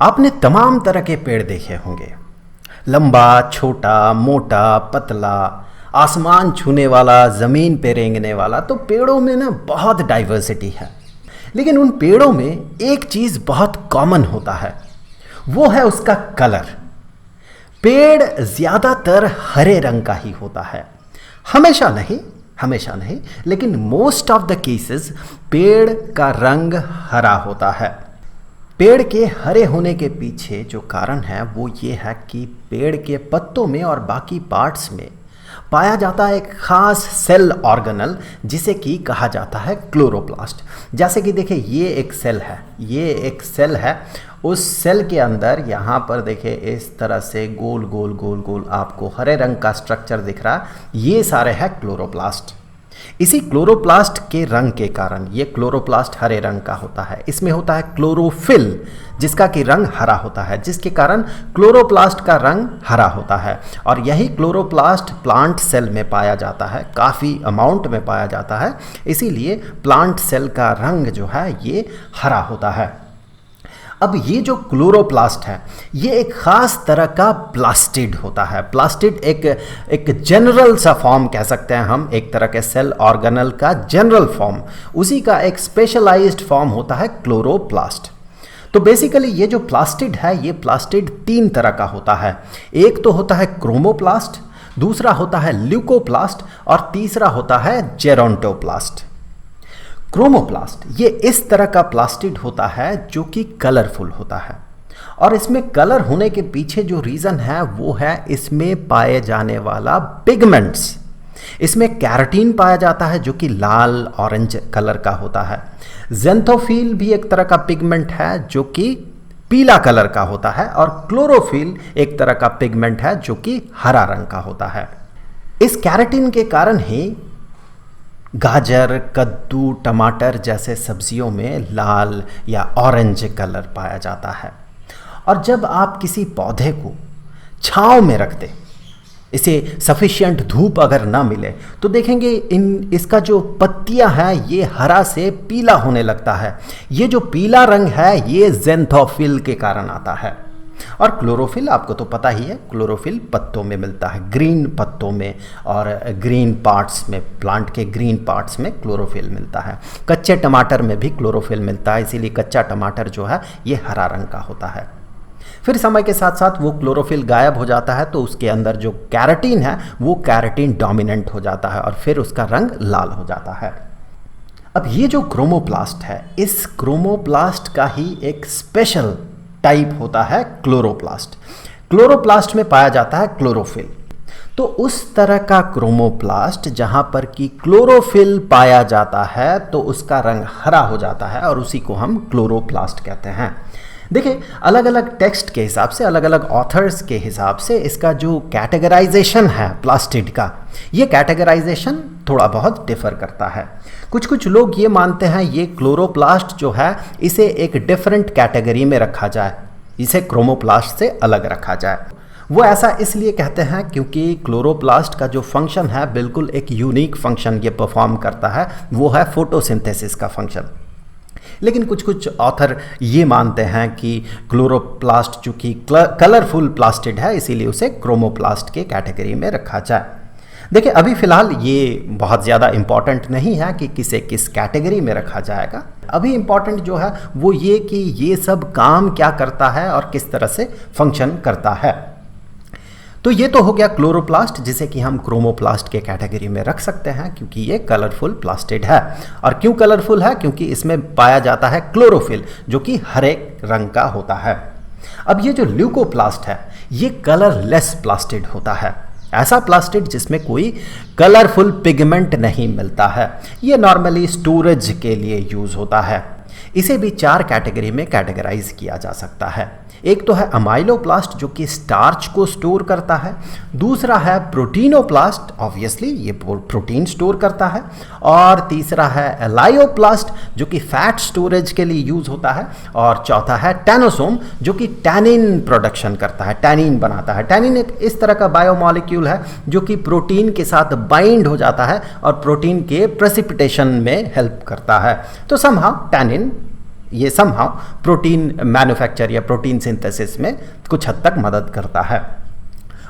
आपने तमाम तरह के पेड़ देखे होंगे, लंबा, छोटा, मोटा, पतला, आसमान छूने वाला, ज़मीन पे रेंगने वाला। तो पेड़ों में ना बहुत डाइवर्सिटी है, लेकिन उन पेड़ों में एक चीज़ बहुत कॉमन होता है, वो है उसका कलर। पेड़ ज़्यादातर हरे रंग का ही होता है, हमेशा नहीं, लेकिन मोस्ट ऑफ द केसेस पेड़ का रंग हरा होता है। पेड़ के हरे होने के पीछे जो कारण है वो ये है कि पेड़ के पत्तों में और बाकी पार्ट्स में पाया जाता है एक खास सेल ऑर्गेनल, जिसे कि कहा जाता है क्लोरोप्लास्ट। जैसे कि देखिए ये एक सेल है, उस सेल के अंदर यहाँ पर देखिए इस तरह से गोल गोल आपको हरे रंग का स्ट्रक्चर दिख रहा है, ये सारे है क्लोरोप्लास्ट। इसी क्लोरोप्लास्ट के रंग के कारण ये क्लोरोप्लास्ट हरे रंग का होता है। इसमें होता है क्लोरोफिल, जिसका कि रंग हरा होता है, जिसके कारण क्लोरोप्लास्ट का रंग हरा होता है। और यही क्लोरोप्लास्ट प्लांट सेल में पाया जाता है, काफ़ी अमाउंट में पाया जाता है, इसीलिए प्लांट सेल का रंग जो है ये हरा होता है। अब ये जो क्लोरोप्लास्ट है ये एक ख़ास तरह का प्लास्टिड होता है। प्लास्टिड एक जनरल सा फॉर्म कह सकते हैं हम, एक तरह के सेल ऑर्गेनल का जनरल फॉर्म, उसी का एक स्पेशलाइज्ड फॉर्म होता है क्लोरोप्लास्ट। तो बेसिकली ये जो प्लास्टिड है ये प्लास्टिड तीन तरह का होता है। एक तो होता है क्रोमोप्लास्ट, दूसरा होता है ल्यूकोप्लास्ट और तीसरा होता है जेरोंटोप्लास्ट। क्रोमोप्लास्ट ये इस तरह का प्लास्टिड होता है जो कि कलरफुल होता है, और इसमें कलर होने के पीछे जो रीज़न है वो है इसमें पाए जाने वाला पिगमेंट्स। इसमें कैरोटीन पाया जाता है जो कि लाल ऑरेंज कलर का होता है। ज़ेंथोफिल भी एक तरह का पिगमेंट है जो कि पीला कलर का होता है, और क्लोरोफिल एक तरह का पिगमेंट है जो कि हरा रंग का होता है। इस कैरोटीन के कारण ही गाजर, कद्दू, टमाटर जैसे सब्जियों में लाल या ऑरेंज कलर पाया जाता है। और जब आप किसी पौधे को छांव में रख दें, इसे सफिशिएंट धूप अगर ना मिले, तो देखेंगे इसका जो पत्तियां हैं ये हरा से पीला होने लगता है। ये जो पीला रंग है ये ज़ेंथोफिल के कारण आता है। और क्लोरोफिल आपको तो पता ही है, क्लोरोफिल पत्तों में मिलता है, ग्रीन पत्तों में और ग्रीन पार्ट्स में, प्लांट के ग्रीन पार्ट्स में क्लोरोफिल मिलता है। कच्चे टमाटर में भी क्लोरोफिल मिलता है, इसीलिए कच्चा टमाटर जो है ये हरा रंग का होता है। फिर समय के साथ साथ वो क्लोरोफिल गायब हो जाता है, तो उसके अंदर जो कैरोटीन है वो कैरोटीन डोमिनेंट हो जाता है और फिर उसका रंग लाल हो जाता है। अब ये जो क्रोमोप्लास्ट है, इस क्रोमोप्लास्ट का ही एक स्पेशल टाइप होता है क्लोरोप्लास्ट। क्लोरोप्लास्ट में पाया जाता है क्लोरोफिल। तो उस तरह का क्रोमोप्लास्ट जहां पर कि क्लोरोफिल पाया जाता है तो उसका रंग हरा हो जाता है, और उसी को हम क्लोरोप्लास्ट कहते हैं। देखिए, अलग अलग टेक्स्ट के हिसाब से, अलग अलग ऑथर्स के हिसाब से इसका जो कैटेगराइजेशन है प्लास्टिड का, ये कैटेगराइजेशन थोड़ा बहुत डिफर करता है। कुछ लोग ये मानते हैं ये क्लोरोप्लास्ट जो है इसे एक डिफरेंट कैटेगरी में रखा जाए, इसे क्रोमोप्लास्ट से अलग रखा जाए। वो ऐसा इसलिए कहते हैं क्योंकि क्लोरोप्लास्ट का जो फंक्शन है बिल्कुल एक यूनिक फंक्शन ये परफॉर्म करता है, वो है फोटोसिंथेसिस का फंक्शन। लेकिन कुछ ऑथर ये मानते हैं कि क्लोरोप्लास्ट चूँकि कलरफुल प्लास्टिड है इसीलिए उसे क्रोमोप्लास्ट के कैटेगरी में रखा जाए। देखिए, अभी फ़िलहाल ये बहुत ज़्यादा इम्पॉर्टेंट नहीं है कि किसे किस कैटेगरी में रखा जाएगा। अभी इम्पॉर्टेंट जो है वो ये कि ये सब काम क्या करता है और किस तरह से फंक्शन करता है। तो ये तो हो गया क्लोरोप्लास्ट, जिसे कि हम क्रोमोप्लास्ट के कैटेगरी में रख सकते हैं क्योंकि ये कलरफुल प्लास्टिड है। और क्यों कलरफुल है? क्योंकि इसमें पाया जाता है क्लोरोफिल जो कि हरे रंग का होता है। अब ये जो ल्यूकोप्लास्ट है ये कलरलेस प्लास्टिड होता है, ऐसा प्लास्टिड जिसमें कोई कलरफुल पिगमेंट नहीं मिलता है। ये नॉर्मली स्टोरेज के लिए यूज़ होता है। इसे भी चार कैटेगरी में कैटेगराइज किया जा सकता है। एक तो है अमाइलोप्लास्ट जो कि स्टार्च को स्टोर करता है, दूसरा है प्रोटीनोप्लास्ट, ऑब्वियसली ये प्रोटीन स्टोर करता है, और तीसरा है एलायोप्लास्ट जो कि फैट स्टोरेज के लिए यूज़ होता है, और चौथा है टैनोसोम जो कि टैनिन प्रोडक्शन करता है, टैनिन बनाता है। टैनिन एक इस तरह का बायोमॉलिक्यूल है जो कि प्रोटीन के साथ बाइंड हो जाता है और प्रोटीन के प्रेसिपिटेशन में हेल्प करता है। तो समहाउ टैनिन ये समहाउ प्रोटीन मैन्युफैक्चर या प्रोटीन सिंथेसिस में कुछ हद तक मदद करता है।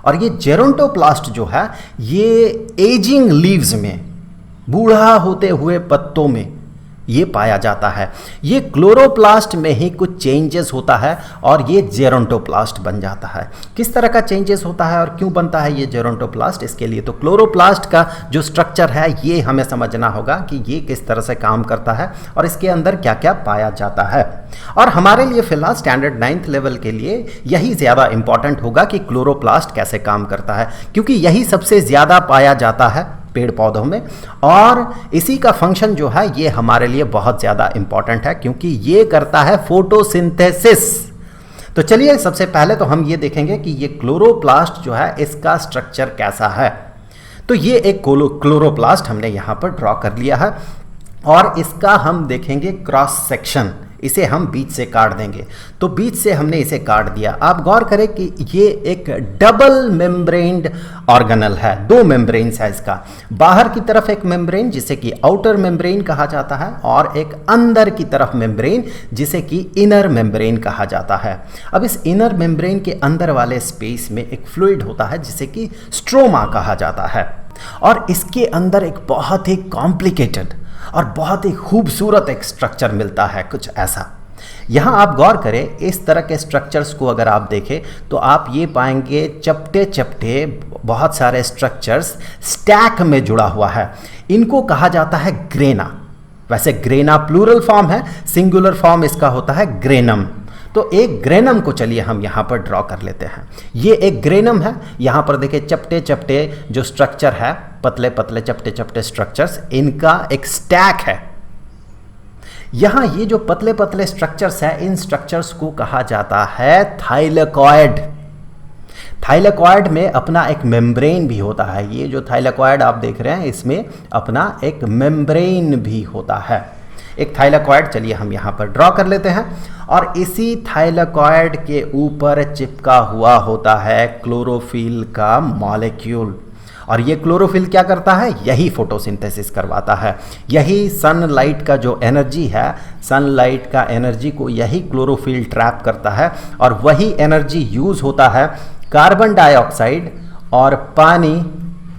और ये जेरोंटोप्लास्ट जो है ये एजिंग लीव्स में, बूढ़ा होते हुए पत्तों में ये पाया जाता है। ये क्लोरोप्लास्ट में ही कुछ चेंजेस होता है और ये जेरोंटोप्लास्ट बन जाता है। किस तरह का चेंजेस होता है और क्यों बनता है ये जेरोंटोप्लास्ट, इसके लिए तो क्लोरोप्लास्ट का जो स्ट्रक्चर है ये हमें समझना होगा कि ये किस तरह से काम करता है और इसके अंदर क्या क्या पाया जाता है। और हमारे लिए फिलहाल स्टैंडर्ड 9th लेवल के लिए यही ज़्यादा इंपॉर्टेंट होगा कि क्लोरोप्लास्ट कैसे काम करता है, क्योंकि यही सबसे ज़्यादा पाया जाता है पेड़ पौधों में और इसी का फंक्शन जो है ये हमारे लिए बहुत ज़्यादा इंपॉर्टेंट है क्योंकि ये करता है फोटोसिंथेसिस। तो चलिए सबसे पहले तो हम ये देखेंगे कि ये क्लोरोप्लास्ट जो है इसका स्ट्रक्चर कैसा है। तो ये एक क्लोरोप्लास्ट हमने यहाँ पर ड्रॉ कर लिया है और इसका हम देखेंगे क्रॉस सेक्शन, इसे हम बीच से काट देंगे। तो बीच से हमने इसे काट दिया। आप गौर करें कि ये एक डबल मेम्ब्रेन्ड ऑर्गेनल है, दो मेम्ब्रेन्स है इसका। बाहर की तरफ एक मेम्ब्रेन जिसे कि आउटर मेम्ब्रेन कहा जाता है और एक अंदर की तरफ मेम्ब्रेन जिसे कि इनर मेम्ब्रेन कहा जाता है। अब इस इनर मेम्ब्रेन के अंदर वाले स्पेस में एक फ्लूइड होता है जिसे कि स्ट्रोमा कहा जाता है और इसके अंदर एक बहुत ही कॉम्प्लिकेटेड और बहुत ही खूबसूरत एक स्ट्रक्चर मिलता है, कुछ ऐसा। यहाँ आप गौर करें, इस तरह के स्ट्रक्चर्स को अगर आप देखें तो आप ये पाएंगे चपटे चपटे बहुत सारे स्ट्रक्चर्स स्टैक में जुड़ा हुआ है। इनको कहा जाता है ग्रेना। वैसे ग्रेना प्लूरल फॉर्म है, सिंगुलर फॉर्म इसका होता है ग्रेनम। तो एक ग्रेनम को चलिए हम यहाँ पर ड्रॉ कर लेते हैं। ये एक ग्रेनम है। यहाँ पर देखिए चपटे चपटे जो स्ट्रक्चर है, पतले पतले चपटे चपटे स्ट्रक्चर्स, इनका एक स्टैक है। यहाँ ये जो पतले पतले स्ट्रक्चर्स हैं, इन स्ट्रक्चर्स को कहा जाता है थाइलेकॉइड। थाइलेकॉइड में अपना एक मेम्ब्रेन भी होता है। ये जो थाइलेकॉइड आप देख रहे हैं इसमें अपना एक मेम्ब्रेन भी होता है। एक थाइलेकॉइड चलिए हम यहाँ पर ड्रॉ कर लेते हैं और इसी थाइलेकॉइड के ऊपर चिपका हुआ होता है क्लोरोफिल का मॉलिक्यूल। और ये क्लोरोफिल क्या करता है? यही फोटोसिंथेसिस करवाता है। यही सनलाइट का जो एनर्जी है, सनलाइट का एनर्जी को यही क्लोरोफिल ट्रैप करता है और वही एनर्जी यूज़ होता है कार्बन डाइऑक्साइड और पानी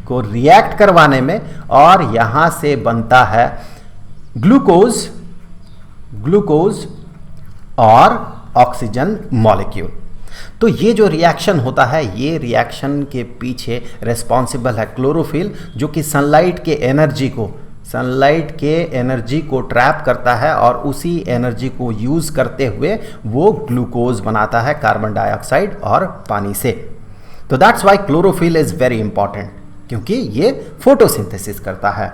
को रिएक्ट करवाने में और यहाँ से बनता है ग्लूकोज और ऑक्सीजन मॉलिक्यूल। तो ये जो रिएक्शन होता है, ये रिएक्शन के पीछे रिस्पॉन्सिबल है क्लोरोफिल, जो कि सनलाइट के एनर्जी को ट्रैप करता है और उसी एनर्जी को यूज़ करते हुए वो ग्लूकोज बनाता है कार्बन डाइऑक्साइड और पानी से। तो that's why chlorophyll is very important, क्योंकि ये फोटोसिंथेसिस करता है।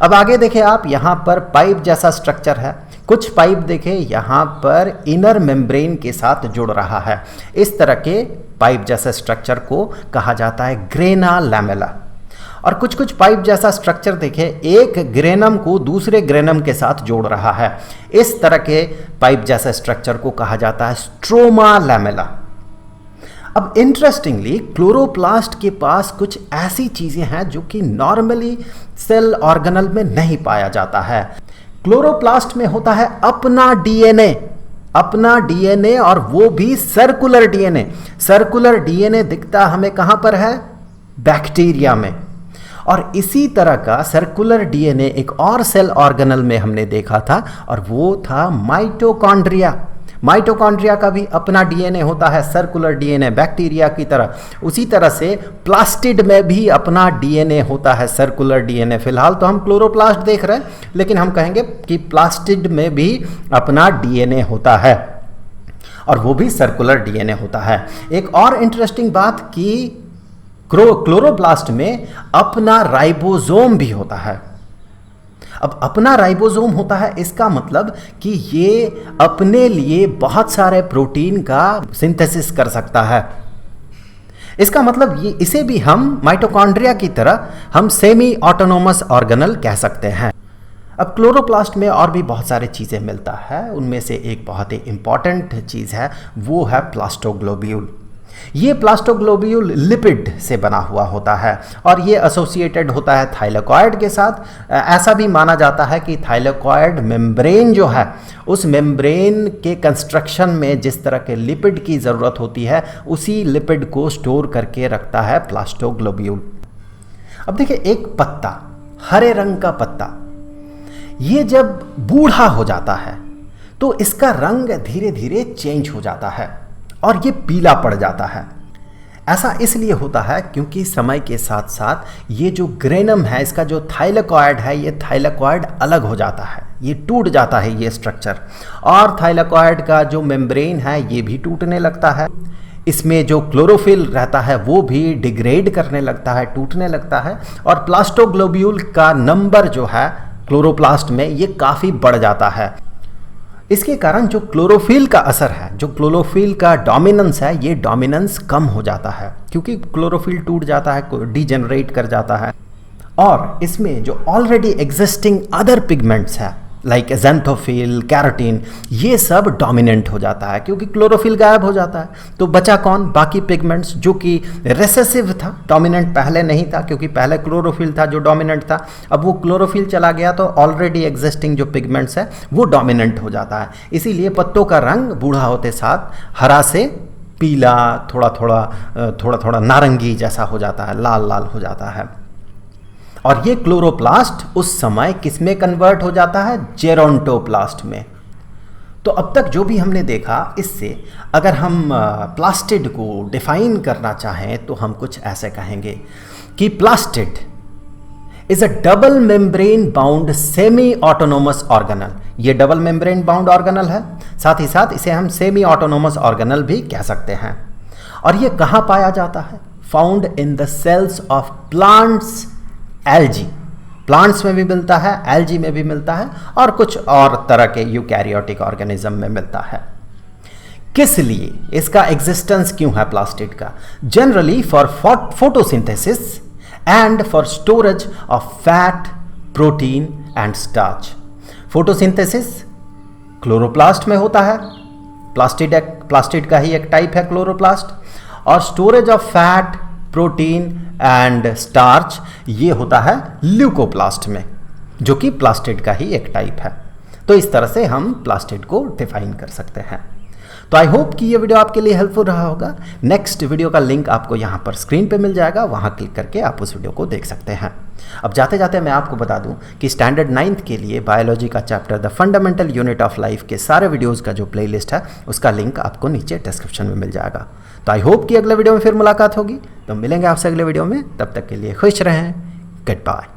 अब आगे देखें आप, यहाँ पर पाइप जैसा स्ट्रक्चर है। कुछ पाइप देखें यहाँ पर इनर मेम्ब्रेन के साथ जुड़ रहा है। इस तरह के पाइप जैसा स्ट्रक्चर को कहा जाता है ग्रेना लैमेला। और कुछ कुछ पाइप जैसा स्ट्रक्चर देखें, एक ग्रेनम को दूसरे ग्रेनम के साथ जोड़ रहा है। इस तरह के पाइप जैसा स्ट्रक्चर को कहा जाता है स्ट्रोमा लैमेला। अब इंटरेस्टिंगली क्लोरोप्लास्ट के पास कुछ ऐसी चीज़ें हैं जो कि नॉर्मली सेल ऑर्गेनल में नहीं पाया जाता है। क्लोरोप्लास्ट में होता है अपना डीएनए और वो भी सर्कुलर डीएनए। सर्कुलर डीएनए दिखता हमें कहाँ पर है? बैक्टीरिया में। और इसी तरह का सर्कुलर डीएनए एक और सेल ऑर्गेनल में हमने देखा था और वो था माइटोकॉन्ड्रिया। माइटोकॉन्ड्रिया का भी अपना डीएनए होता है, सर्कुलर डीएनए बैक्टीरिया की तरह। उसी तरह से प्लास्टिड में भी अपना डीएनए होता है, सर्कुलर डीएनए। फिलहाल तो हम क्लोरोप्लास्ट देख रहे हैं, लेकिन हम कहेंगे कि प्लास्टिड में भी अपना डीएनए होता है और वो भी सर्कुलर डीएनए होता है। एक और इंटरेस्टिंग बात कि क्लोरोप्लास्ट में अपना राइबोसोम भी होता है। अब अपना राइबोसोम होता है, इसका मतलब कि ये अपने लिए बहुत सारे प्रोटीन का सिंथेसिस कर सकता है। इसका मतलब ये, इसे भी हम माइटोकॉन्ड्रिया की तरह हम सेमी ऑटोनोमस ऑर्गेनल कह सकते हैं। अब क्लोरोप्लास्ट में और भी बहुत सारी चीज़ें मिलता है। उनमें से एक बहुत ही इंपॉर्टेंट चीज़ है, वो है प्लास्टोग्लोब्यूल। ये प्लास्टोग्लोब्यूल लिपिड से बना हुआ होता है और ये एसोसिएटेड होता है थाइलेकॉइड के साथ। ऐसा भी माना जाता है कि थाइलेकॉइड मेम्ब्रेन जो है, उस मेम्ब्रेन के कंस्ट्रक्शन में जिस तरह के लिपिड की ज़रूरत होती है, उसी लिपिड को स्टोर करके रखता है प्लास्टोग्लोब्यूल। अब देखिए, एक पत्ता, हरे रंग का पत्ता, ये जब बूढ़ा हो जाता है तो इसका रंग धीरे धीरे चेंज हो जाता है और ये पीला पड़ जाता है। ऐसा इसलिए होता है क्योंकि समय के साथ साथ ये जो ग्रेनम है, इसका जो थाइलेकॉइड है, ये थाइलेकॉइड अलग हो जाता है, ये टूट जाता है ये स्ट्रक्चर, और थाइलेकॉइड का जो मेम्ब्रेन है ये भी टूटने लगता है। इसमें जो क्लोरोफिल रहता है वो भी डिग्रेड करने लगता है, टूटने लगता है, और प्लास्टोग्लोब्यूल का नंबर जो है क्लोरोप्लास्ट में ये काफ़ी बढ़ जाता है। इसके कारण जो क्लोरोफिल का असर है, जो क्लोरोफिल का डोमिनेंस है, ये डोमिनेंस कम हो जाता है क्योंकि क्लोरोफिल टूट जाता है, डिजेनरेट कर जाता है। और इसमें जो ऑलरेडी एग्जिस्टिंग अदर पिगमेंट्स है लाइक ज़ैंथोफिल, कैरोटीन, ये सब डोमिनेंट हो जाता है क्योंकि क्लोरोफिल गायब हो जाता है। तो बचा कौन? बाकी पिगमेंट्स, जो कि रेसेसिव था, डोमिनेंट पहले नहीं था क्योंकि पहले क्लोरोफिल था जो डोमिनेंट था। अब वो क्लोरोफिल चला गया तो ऑलरेडी एग्जिस्टिंग जो पिगमेंट्स है वो डोमिनेंट हो जाता है। इसीलिए पत्तों का रंग बूढ़ा होते साथ हरा से पीला, थोड़ा थोड़ा नारंगी जैसा हो जाता है, लाल लाल हो जाता है। और ये क्लोरोप्लास्ट उस समय किस में कन्वर्ट हो जाता है? जेरोंटोप्लास्ट में। तो अब तक जो भी हमने देखा, इससे अगर हम प्लास्टिड को डिफाइन करना चाहें तो हम कुछ ऐसे कहेंगे कि plastid is a double membrane bound semi autonomous organelle. ये डबल मेम्ब्रेन बाउंड ऑर्गेनल है, साथ ही साथ इसे हम सेमी ऑटोनोमस ऑर्गेनल भी कह सकते हैं। और ये कहाँ पाया जाता है? Found in the cells of plants, algae. Plants में भी मिलता है, एल्जी में भी मिलता है, और कुछ और तरह के यूकैरियोटिक ऑर्गेनिज्म में मिलता है। किस लिए इसका एग्जिस्टेंस क्यों है प्लास्टिड का? Generally for photosynthesis and for storage of fat, protein and starch. Photosynthesis chloroplast में होता है, प्लास्टिड का ही एक टाइप है क्लोरोप्लास्ट, और storage of fat, protein and starch ये होता है ल्यूकोप्लास्ट में, जो कि प्लास्टिड का ही एक टाइप है। तो इस तरह से हम प्लास्टिड को डिफाइन कर सकते हैं। तो आई होप कि ये वीडियो आपके लिए हेल्पफुल रहा होगा। नेक्स्ट वीडियो का लिंक आपको यहाँ पर स्क्रीन पे मिल जाएगा, वहाँ क्लिक करके आप उस वीडियो को देख सकते हैं। अब जाते जाते मैं आपको बता दूं कि स्टैंडर्ड 9th के लिए बायोलॉजी का chapter the fundamental unit of life के सारे वीडियोज़ का जो प्लेलिस्ट है उसका लिंक आपको नीचे डिस्क्रिप्शन में मिल जाएगा। तो आई होप कि अगले वीडियो में फिर मुलाकात होगी। तो मिलेंगे आपसे अगले वीडियो में, तब तक के लिए खुश रहें। Good bye.